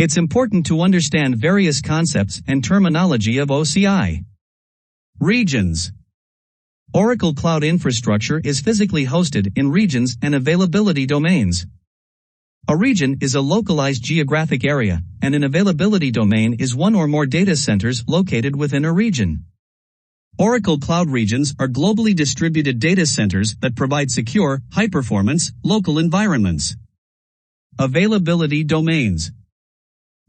It's important to understand various concepts and terminology of OCI. Regions. Oracle Cloud Infrastructure is physically hosted in regions and availability domains. A region is a localized geographic area, and an availability domain is one or more data centers located within a region. Oracle Cloud regions are globally distributed data centers that provide secure, high-performance, local environments. Availability domains.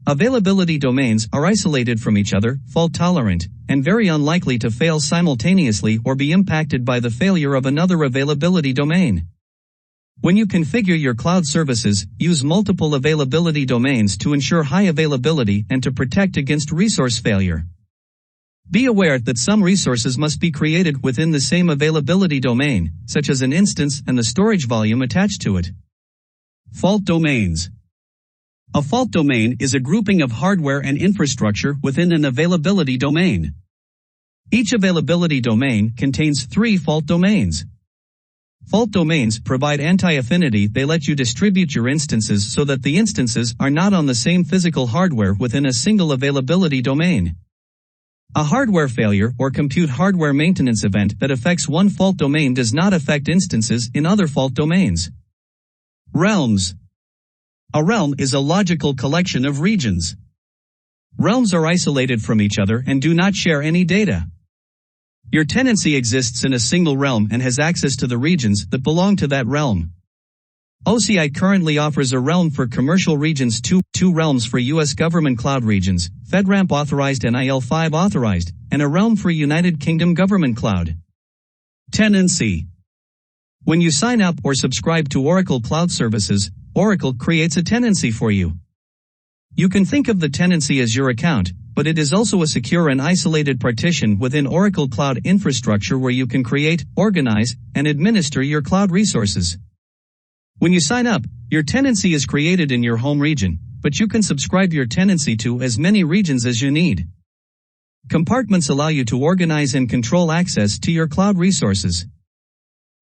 Availability domains are isolated from each other, fault-tolerant, and very unlikely to fail simultaneously or be impacted by the failure of another availability domain. When you configure your cloud services, use multiple availability domains to ensure high availability and to protect against resource failure. Be aware that some resources must be created within the same availability domain, such as an instance and the storage volume attached to it. Fault domains. A fault domain is a grouping of hardware and infrastructure within an availability domain. Each availability domain contains 3 fault domains. Fault domains provide anti-affinity. They let you distribute your instances so that the instances are not on the same physical hardware within a single availability domain. A hardware failure or compute hardware maintenance event that affects one fault domain does not affect instances in other fault domains. Realms. A realm is a logical collection of regions. Realms are isolated from each other and do not share any data. Your tenancy exists in a single realm and has access to the regions that belong to that realm. OCI currently offers a realm for commercial regions, two realms for U.S. government cloud regions, FedRAMP authorized and IL5 authorized, and a realm for United Kingdom government cloud. Tenancy. When you sign up or subscribe to Oracle Cloud Services, Oracle creates a tenancy for you. You can think of the tenancy as your account, but it is also a secure and isolated partition within Oracle Cloud Infrastructure where you can create, organize, and administer your cloud resources. When you sign up, your tenancy is created in your home region, but you can subscribe your tenancy to as many regions as you need. Compartments allow you to organize and control access to your cloud resources.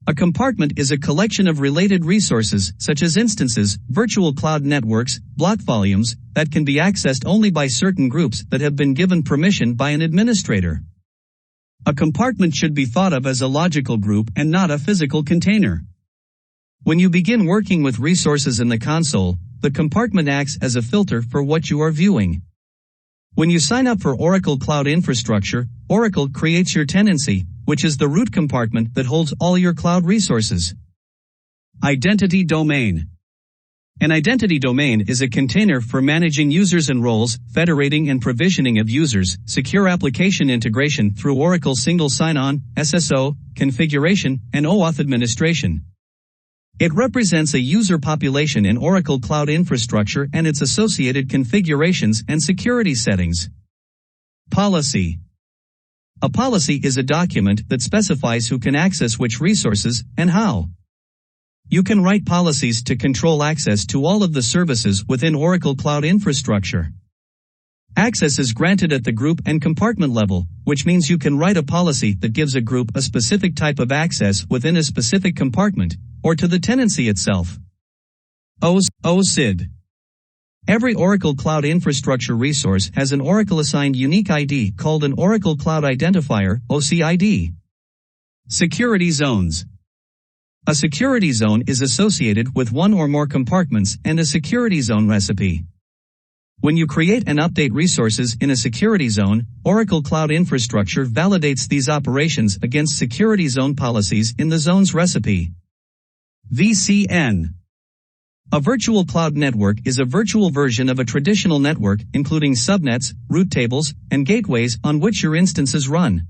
A compartment is a collection of related resources, such as instances, virtual cloud networks, block volumes, that can be accessed only by certain groups that have been given permission by an administrator. A compartment should be thought of as a logical group and not a physical container. When you begin working with resources in the console, the compartment acts as a filter for what you are viewing. When you sign up for Oracle Cloud Infrastructure, Oracle creates your tenancy, which is the root compartment that holds all your cloud resources. Identity domain. An identity domain is a container for managing users and roles, federating and provisioning of users, secure application integration through Oracle Single Sign-On, SSO, configuration, and OAuth administration. It represents a user population in Oracle Cloud Infrastructure and its associated configurations and security settings. Policy. A policy is a document that specifies who can access which resources and how. You can write policies to control access to all of the services within Oracle Cloud Infrastructure. Access is granted at the group and compartment level, which means you can write a policy that gives a group a specific type of access within a specific compartment, or to the tenancy itself. OCID. Every Oracle Cloud Infrastructure resource has an Oracle-assigned unique ID called an Oracle Cloud Identifier, OCID. Security zones. A security zone is associated with one or more compartments and a security zone recipe. When you create and update resources in a security zone, Oracle Cloud Infrastructure validates these operations against security zone policies in the zone's recipe. VCN. A virtual cloud network is a virtual version of a traditional network, including subnets, route tables, and gateways on which your instances run.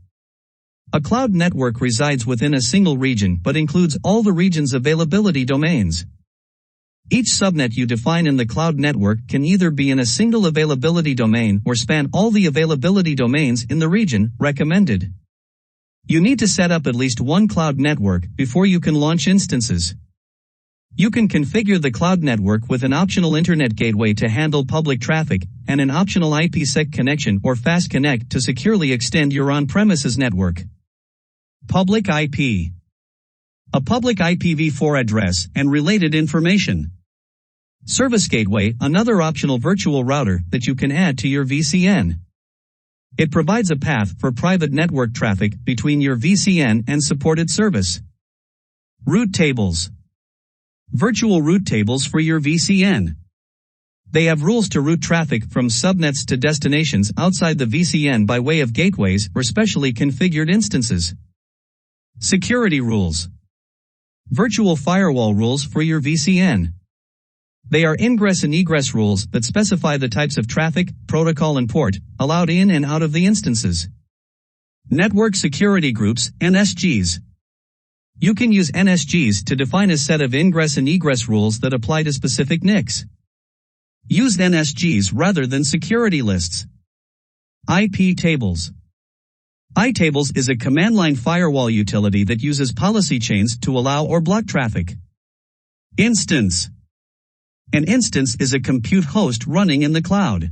A cloud network resides within a single region but includes all the region's availability domains. Each subnet you define in the cloud network can either be in a single availability domain or span all the availability domains in the region, recommended. You need to set up at least one cloud network before you can launch instances. You can configure the cloud network with an optional internet gateway to handle public traffic, and an optional IPsec connection or fast connect to securely extend your on-premises network. Public IP. A public IPv4 address and related information. Service Gateway, another optional virtual router that you can add to your VCN. It provides a path for private network traffic between your VCN and supported service. Route tables. Virtual route tables for your VCN. They have rules to route traffic from subnets to destinations outside the VCN by way of gateways or specially configured instances. Security rules. Virtual firewall rules for your VCN. They are ingress and egress rules that specify the types of traffic, protocol and port allowed in and out of the instances. Network security groups, NSGs. You can use NSGs to define a set of ingress and egress rules that apply to specific NICs. Use NSGs rather than security lists. IP tables. iTables is a command-line firewall utility that uses policy chains to allow or block traffic. Instance. An instance is a compute host running in the cloud.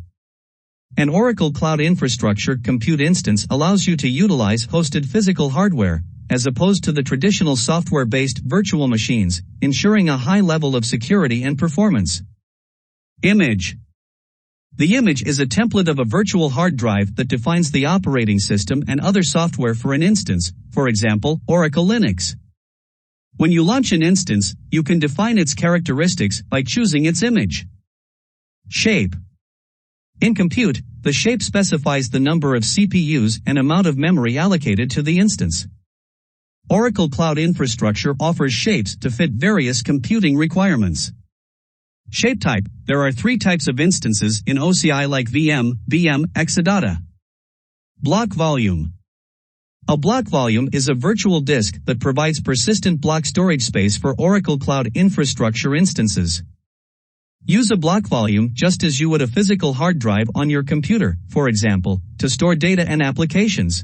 An Oracle Cloud Infrastructure compute instance allows you to utilize hosted physical hardware, as opposed to the traditional software-based virtual machines, ensuring a high level of security and performance. Image. The image is a template of a virtual hard drive that defines the operating system and other software for an instance, for example, Oracle Linux. When you launch an instance, you can define its characteristics by choosing its image. Shape. In compute, the shape specifies the number of CPUs and amount of memory allocated to the instance. Oracle Cloud Infrastructure offers shapes to fit various computing requirements. Shape type. There are 3 types of instances in OCI like VM, VM, Exadata. Block volume. A block volume is a virtual disk that provides persistent block storage space for Oracle Cloud Infrastructure instances. Use a block volume just as you would a physical hard drive on your computer, for example, to store data and applications.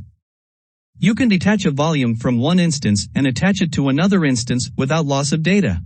You can detach a volume from one instance and attach it to another instance without loss of data.